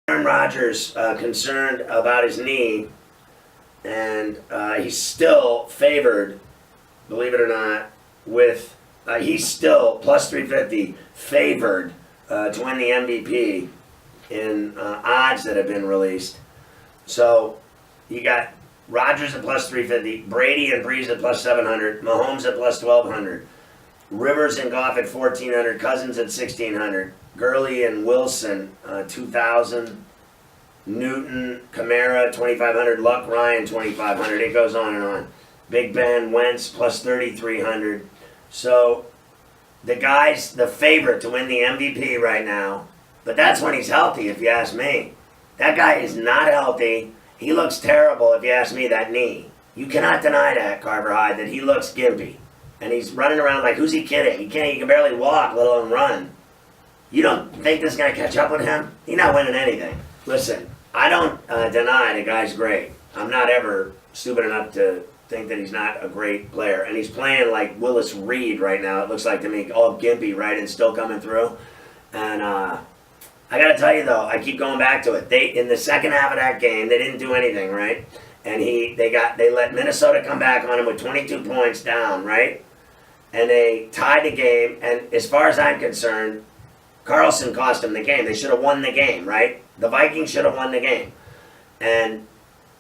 Aaron Rodgers concerned about his knee, and he's still favored, believe it or not, with he's still plus 350 favored to win the MVP in odds that have been released. So you got Rodgers at plus 350, Brady and Breeze at plus 700, Mahomes at plus 1200, Rivers and Goff at 1400, Cousins at 1600, Gurley and Wilson 2000, Newton, Kamara 2500, Luck, Ryan 2500. It goes on and on. Big Ben, Wentz plus 3300. So the guy's the favorite to win the MVP right now, but that's when he's healthy, if you ask me. That guy is not healthy. He looks terrible, if you ask me, that knee. You cannot deny that, Carver Hyde, that he looks gimpy. And he's running around like, who's he kidding? He can barely walk, let alone run. You don't think this is going to catch up with him? He's not winning anything. Listen, I don't deny the guy's great. I'm not ever stupid enough to think that he's not a great player. And he's playing like Willis Reed right now, it looks like to me, all gimpy, right, and still coming through. And I got to tell you, though, I keep going back to it. In the second half of that game, they didn't do anything, right? And they let Minnesota come back on him with 22 points down, right? And they tied the game. And as far as I'm concerned, Carlson cost them the game. They should have won the game, right? The Vikings should have won the game. And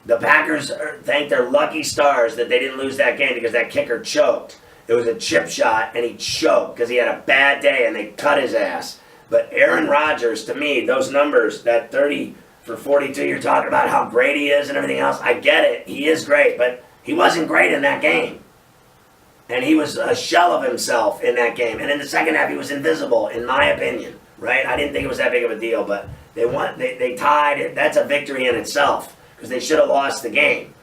the Packers thank their lucky stars that they didn't lose that game because that kicker choked. It was a chip shot, and he choked because he had a bad day, and they cut his ass. But Aaron Rodgers, to me, those numbers, that 30 for 42, you're talking about how great he is and everything else. I get it. He is great, but he wasn't great in that game. And he was a shell of himself in that game. And in the second half, he was invisible, in my opinion, right? I didn't think it was that big of a deal, but they tied. That's a victory in itself because they should have lost the game.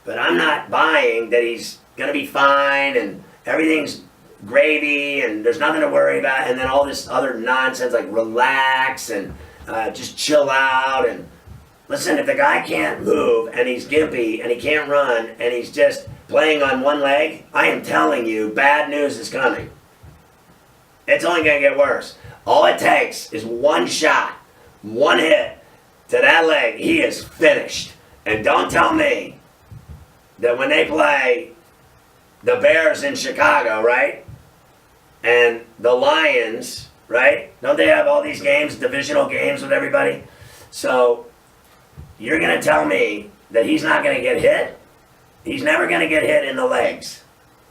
But I'm not buying that he's going to be fine and everything's gravy and there's nothing to worry about, and then all this other nonsense like relax and just chill out. And listen, if the guy can't move and he's gimpy and he can't run and he's just playing on one leg, I am telling you, bad news is coming. It's only going to get worse. All it takes is one shot, one hit to that leg, he is finished. And don't tell me that when they play the Bears in Chicago, right? And the Lions, right? Don't they have all these games, divisional games with everybody? So you're going to tell me that he's not going to get hit? He's never going to get hit in the legs.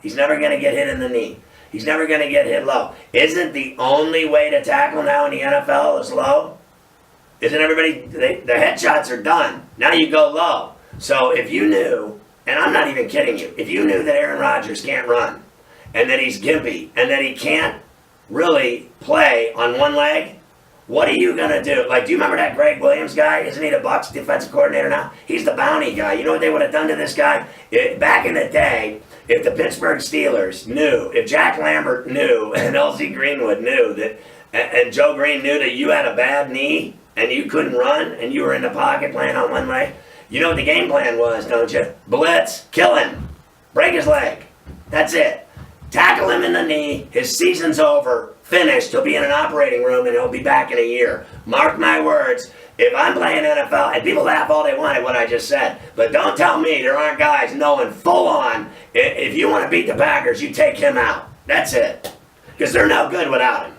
He's never going to get hit in the knee. He's never going to get hit low. Isn't the only way to tackle now in the NFL is low? Isn't everybody, the headshots are done. Now you go low. So if you knew, and I'm not even kidding you, if you knew that Aaron Rodgers can't run, and that he's gimpy, and that he can't really play on one leg, what are you going to do? Like, do you remember that Greg Williams guy? Isn't he the Bucs defensive coordinator now? He's the bounty guy. You know what they would have done to this guy? Back in the day, if the Pittsburgh Steelers knew, if Jack Lambert knew, and L.C. Greenwood knew, that, and Joe Green knew that you had a bad knee, and you couldn't run, and you were in the pocket playing on one leg, you know what the game plan was, don't you? Blitz, kill him, break his leg. That's it. Tackle him in the knee, his season's over, finished, he'll be in an operating room and he'll be back in a year. Mark my words, if I'm playing NFL, and people laugh all they want at what I just said, but don't tell me there aren't guys knowing full on, if you want to beat the Packers, you take him out. That's it. Because they're no good without him.